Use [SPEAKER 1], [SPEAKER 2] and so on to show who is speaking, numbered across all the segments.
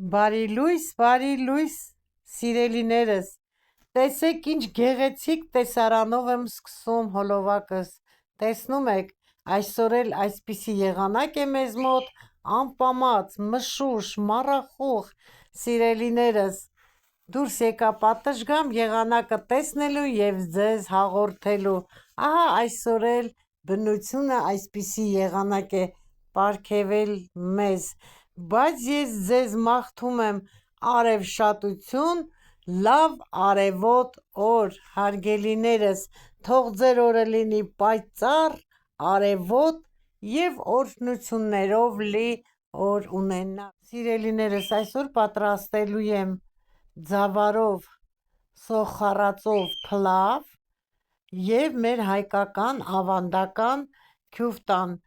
[SPEAKER 1] Բարի լույս, սիրելիներս, տեսեք ինչ գեղեցիկ տեսարանով եմ սկսում հոլովակս, տեսնում եք, այսօր էլ այսպիսի եղանակ է մեզ մոտ, անպամած, մշուշ, մառախուղ, սիրելիներս, դուրս եկա պատշգամբ եղանակը տեսնելու և ձեզ հաղորդելու, ահա այսօր էլ բնությունը այսպիսի եղանակ է պարգևել մեզ, բայց ես ձեզ մաղթում եմ արևշատություն, լավ արևոտ օր, հարգելիներս, թող ձեր օրը լինի պայծառ, արևոտ և օրհնություններով լի օր ունենաք։ Սիրելիներս, այսօր պատրաստելու եմ ձավարով, սոխառածով փլավ և մեր հայկական ավանդական քյուֆտան։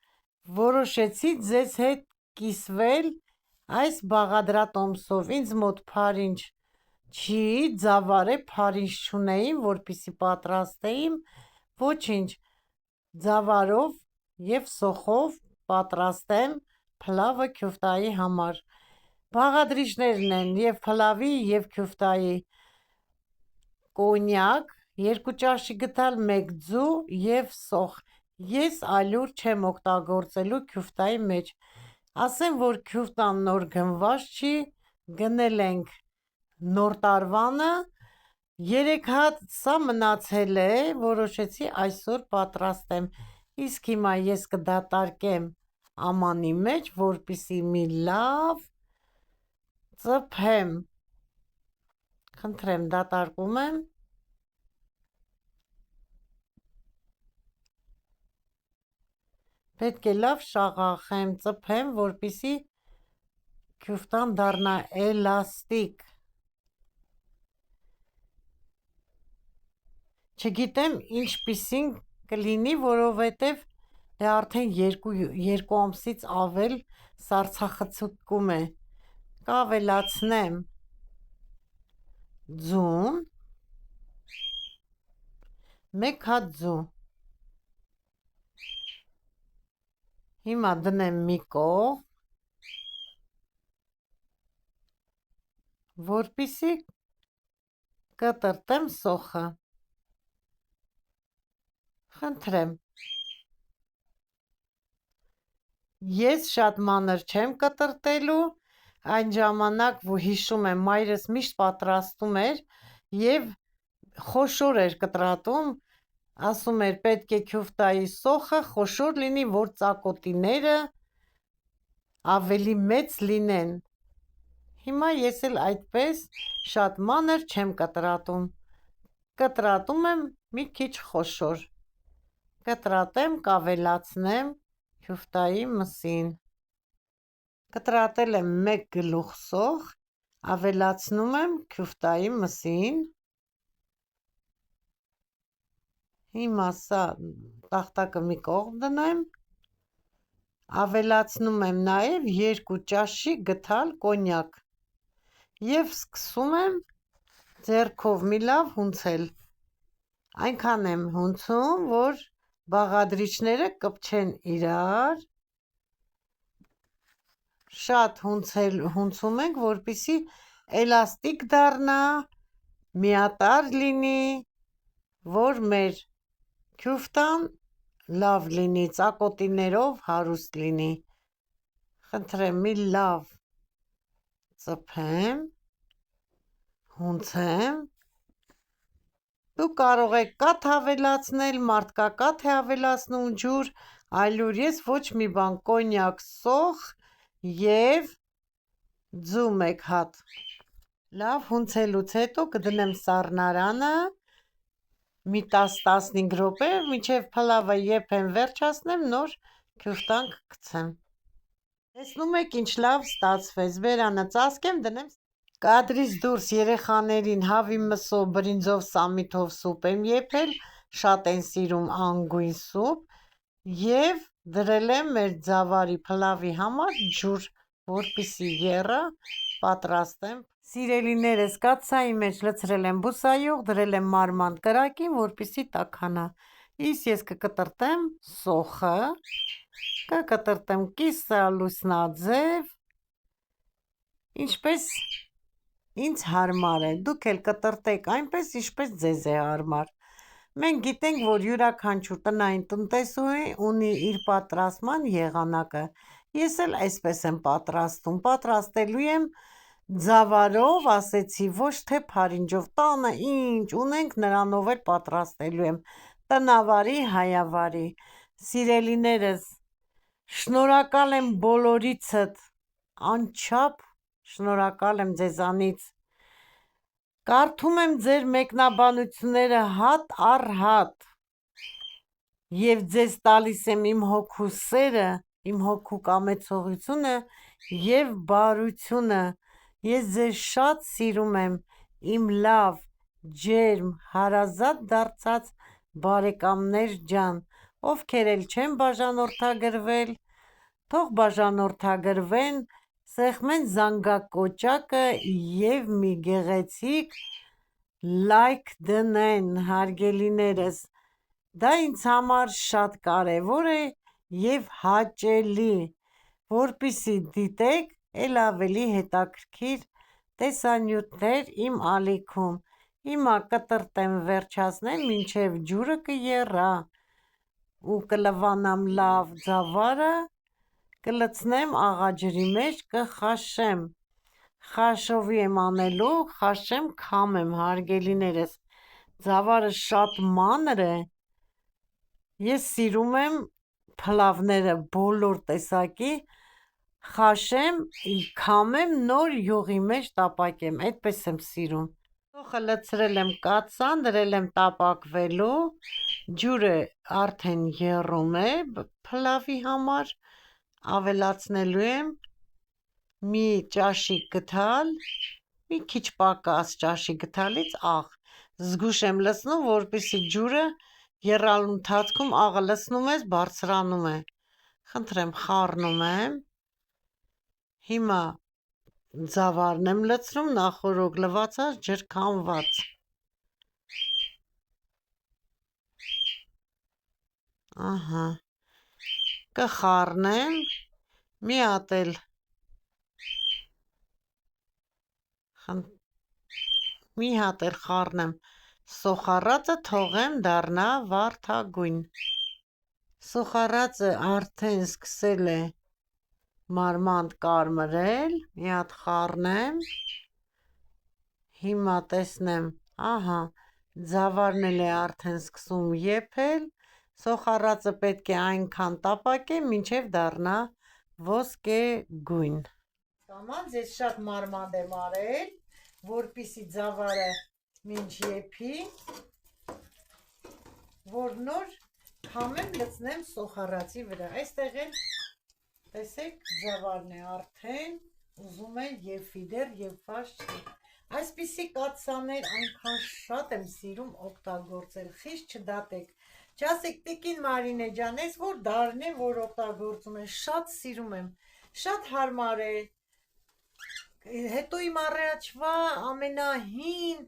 [SPEAKER 1] Որոշեցի ձեզ հետ կիսվել այս բաղադրատոմսով, ինձ մոտ փարինջ չի, ձավար է, փարինջ չունեին, որպեսզի պատրաստեին, ոչինչ, ձավարով և սոխով պատրաստեմ փլավը քյուֆտայի համար։ Բաղադրիչներն են և փլավի և քյուֆտայի կոնյակ, 2 ճաշի գդալ, 1 ձու և սոխ։ Ես ալյուր չեմ օգտագործելու քյուֆտայի մեջ, ասեմ, որ քյուֆտան նոր գնված չի, գնել ենք նոր տարվանը, 3 հատ, սա մնացել է, որոշեցի այսօր պատրաստեմ, իսկ հիմա ես կդատարկեմ ամանի մեջ, որպեսզի մի լավ ծփեմ, խնդրեմ, դատարկում եմ, պետք է լավ շաղախեմ, ծփեմ, որպեսզի քյուֆտան դառնա էլաստիկ։ Չգիտեմ ինչպիսին կլինի, որովհետև դե արդեն երկու ամսից ավել սառցախցիկում է, կավելացնեմ ձուն, 1 հատ ձու, հիմա դնեմ մի կողմ, որպեսզի կտրտեմ սոխը, խնդրեմ, ես շատ մանր չեմ կտրտելու, այն ժամանակ, որ հիշում եմ, մայրս միշտ պատրաստում էր և խոշոր էր կտրատում, ասում էր պետք է քյուֆտայի սոխը խոշոր լինի, որ ծակոտիները ավելի մեծ լինեն, հիմա ես էլ այդպես շատ մանր չեմ կտրատում, կտրատում եմ մի քիչ խոշոր, կտրատեմ, կավելացնեմ քյուֆտայի մսին, կտրատել եմ 1 գլուխ սոխ, ավելացնում եմ քյուֆտայի մսին, հիմա սա տախտակը մի կողմ դնեմ, ավելացնում եմ նաև 2 ճաշի գդալ կոնյակ և սկսում եմ ձեռքով մի լավ հունցել, այնքան եմ հունցում, որ բաղադրիչները կպչեն իրար, շատ հունցում ենք, որպեսզի էլաստիկ դառնա, միատարր լինի, որ մեր քյուֆտան լավ լինի, ծակոտիներով հարուստ լինի, խնդրեմ մի լավ ծփեմ, հունցեմ, դուք կարող եք կաթ ավելացնել, մարդկա կաթ է ավելացնում, ջուր, ալյուր, ես ոչ մի բան, կոնյակ, սոխ և ձու 1 հատ, լավ հունցելուց հետո կդնեմ սառնարանը, մի 10-15 րոպե, մինչև փլավը եփեմ վերջացնեմ, նոր քյուֆտան կգցեմ, տեսնում եք ինչ լավ ստացվեց, բերանը ծածկեմ, դնեմ, կադրից դուրս երեխաներին հավի մսով, բրինձով, սամիթով սուպ եմ եփել, շատ են սիրում անգույն սուպ և դրել եմ մեր ձավարի փլավի համար ջուր, որպեսզի եռա, պատրաստեմ, սիրելիներս, կաթսայի մեջ լցրել եմ բուսայուղ, դրել եմ մարման կրակին, որպեսզի տաքանա, իսկ ես կկտրտեմ սոխը, կկտրտեմ կիսալուսնաձև, ինչպես ինձ հարմար է, դուք էլ կտրտեք այնպես, ինչպես ձեզ է հարմար։ Մենք գիտենք, որ յուրաքանչյուր տնային տնտեսուհի ունի իր պատրաստման եղանակը։ Ես էլ այսպես եմ պատրաստում, պատրաստելու եմ ձավարով, ասեցի, ոչ թե փարինջով, տանը ինչ ունենք նրանով էլ պատրաստելու եմ, տնավարի, հայավարի։ Սիրելիներս, շնորհակալ եմ բոլորիցդ, անչափ շնորհակալ եմ ձեզանից։ Կարդում եմ ձեր մեկնաբանությունները հատ առ հատ և ձեզ տալիս եմ իմ հոգու սերը, իմ հոգու կամեցողությունը և բարությունը։ Ես ձեզ շատ սիրում եմ, իմ լավ, ջերմ, հարազատ դարձած բարեկամներ ջան, ովքեր էլ չեն բաժանորդագրվել, թող բաժանորդագրվեն, սեղմեն զանգակոճակը և մի գեղեցիկ լայք դնեն, հարգելիներս, դա ինձ համար շատ կարևոր է և հաճելի, որպեսզի դիտեք էլ ավելի հետաքրքիր տեսանյութեր իմ ալիքում։ Հիմա կտրտեմ, վերջացնեմ, մինչև ջուրը կեռա ու կլվանամ լավ ձավարը, կլցնեմ աղաջրի մեջ, կխաշեմ, խաշովի եմ անելու, խաշեմ, քամեմ, հարգելիներս, ձավարը շատ մանր է, ես սիրում եմ փլավները բոլոր տեսակի, խաշեմ, քամեմ, նոր յուղի մեջ տապակեմ, այդպես եմ սիրում։ Ծոխը լցրել եմ կաթսան, դրել եմ տապակվելու, ջուրը արդեն եռում է փլավի համար, ավելացնելու եմ մի ճաշիկ գդալ, մի քիչ պակաս ճաշի գդալից աղ, զգույշ եմ լցնում, որպեսզի ջուրը եռալու ընթացքում աղը լցնում ես, բարձրանում է, խնդրեմ, խառնում եմ, հիմա ձավարն եմ լցնում, նախօրոք լվացած, ջրքամված, ահա, կխառնեմ, մի հատ էլ խառնեմ, սոխառածը թողեմ դառնա վարդագույն։ Սոխառածը արդեն սկսել է մարմանդ կարմրել, մի հատ խառնեմ, հիմա տեսնեմ, ահա, ձավարն էլ է արդեն սկսում եփել, սոխառածը պետք է այնքան տապակեմ, մինչև դառնա ոսկեգույն։ Կամաց ես շատ մարմանդ եմ արել, որպեսզի ձավարը մինչ եփի, որ նոր քամեմ, լցնեմ սոխառածի վրա։ Այստեղ էլ տեսեք, ձավարն է արդեն ուզում է եփի, դեռ եփված չի։ Այսպիսի կաթսաներ այնքան շատ եմ սիրում օգտագործել, խիստ չդատեք, չասեք տիկին Մարինե ջան, ես որ դարն է, որ օգտագործում եմ, շատ սիրում եմ, շատ հարմար է, հետո իմ առաջվա ամենահին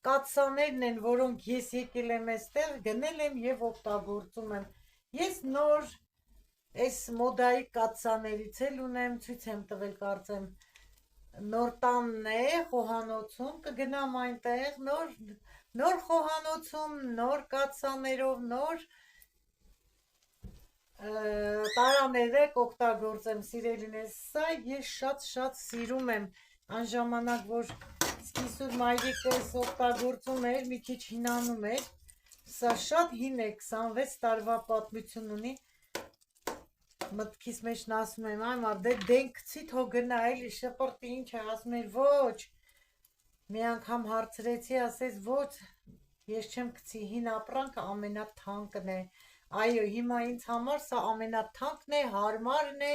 [SPEAKER 1] կաթսաներն են, որոնք ես եկել եմ այստեղ, գնել եմ և օգտագործում եմ։ Ես նոր այս մոդայի կաթսաներից էլ ունեմ, ցույց եմ տվել, կարծեմ, նոր տանն է, խոհանոցում, կգնամ այնտեղ, նոր խոհանոցում, նոր կաթսաներով, նոր տարաներ օգտագործեմ, սիրելիներս, սա ես շատ սիրում եմ, այն ժամանակ, որ սկիզբում մայրիկս օգտագործում էր, մի քիչ հինանում էր, սա շատ հին է, 26 տարվա պատմություն ունի, մտքիս մեջ ասում եմ, այ մար, դե դենքցի թող գնա, էլի շպրտի ինչ է, ասում էր, ոչ, մի անգամ հարցրեցի, ասեց, ոչ, ես չեմ գցի, հին ապրանքը ամենաթանկն է, այո, հիմա ինձ համար սա ամենաթանկն է, հարմարն է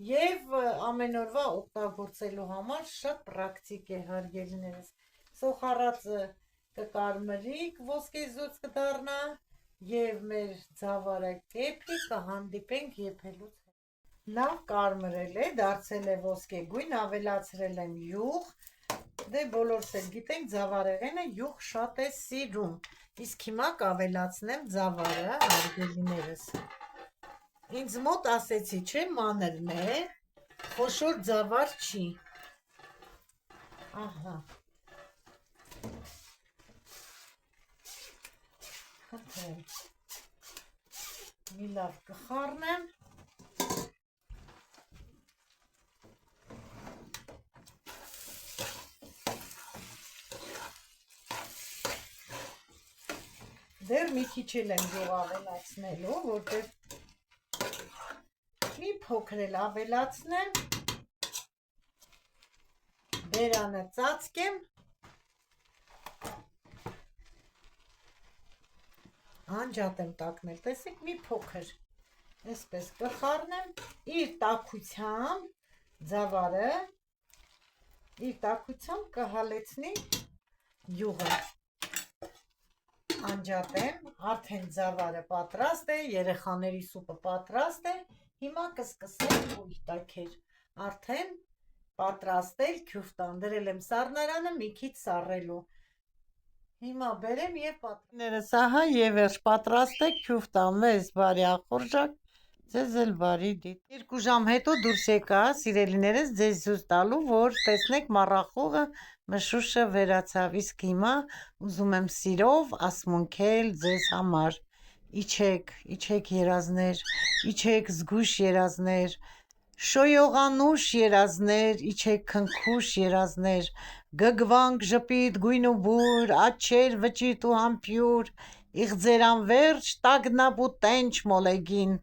[SPEAKER 1] և ամեն օրվա օգտագործելու համար շատ պրակտիկ է, հարգելիներս, սոխառածը կկարմրի, ոսկեզօծ կդառնա և մեր ձավարը կեփի, կհանդիպենք եփելուց հետո։ Լավ կարմրել է, դարձել է ոսկեգույն, ավելացրել եմ յուղ, դե բոլորս էլ գիտենք, ձավարեղենը յուղ շատ է սիրում, իսկ հիմա կավելացնեմ ձավարը, հարգելիներս։ Ինձ մոտ ասեցի, չէ, մանրն է, խոշոր ձավար չի, ահա խթրեմ մի լավ կխառնեմ դեռ մի քիչ էլ եմ ջող ավելացնելու, որտեղ մի փոքր էլ ավելացնեմ, բերանը ծածկեմ, անջատեմ տակնել, տեսեք մի փոքր, այսպես կխառնեմ, իր տաքությամբ ձավարը, իր տաքությամբ կհալեցնի յուղը, անջատեմ, արդեն ձավարը պատրաստ է, երեխաների սուպը պատրաստ է, հիմա կսկսեմ ույր տաքեր, արդեն պատրաստ է, քյուֆտան, դրել եմ սառնարանը մի քիչ սառելու, հիմա բերեմ և պատրաստներս ահա և վերջ պատրաստ է, քյուֆտան մեզ բարի ախորժակ, ձեզ էլ բարի դիտ, 2 ժամ հետո դուրս եկա, սիրելիներս ձեզ զուր տալու, որ տեսնեք մառախուղը մշուշը վերացավ, իսկ հիմա ուզում եմ սիրով ասմունքել ձեզ համար, իջեք երազներ, իջեք զգույշ երազներ, շոյողանուշ երազներ, իջեք քնքուշ երազներ, գգվանք ժպիտ գույն ու բույր, աչեր վճիտ ու համբյուր, իղձերանվերջ տագնապ ու տենչ մոլեգին,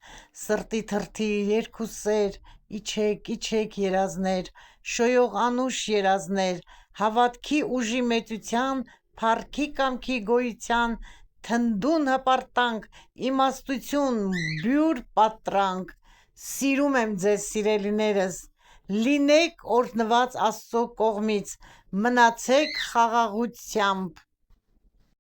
[SPEAKER 1] սրտի թրթի երկուսեր, իջեք երազներ, շոյող անուշ երազներ, հավատքի ուժի մեծության, փառքի կամքի գոյության, թնդուն հպարտանք, իմաստություն, բյուր պատրանք, սիրում եմ ձեզ սիրելիներս, լինեք օրհնված Աստծո կողմից, մնացեք խաղաղությամբ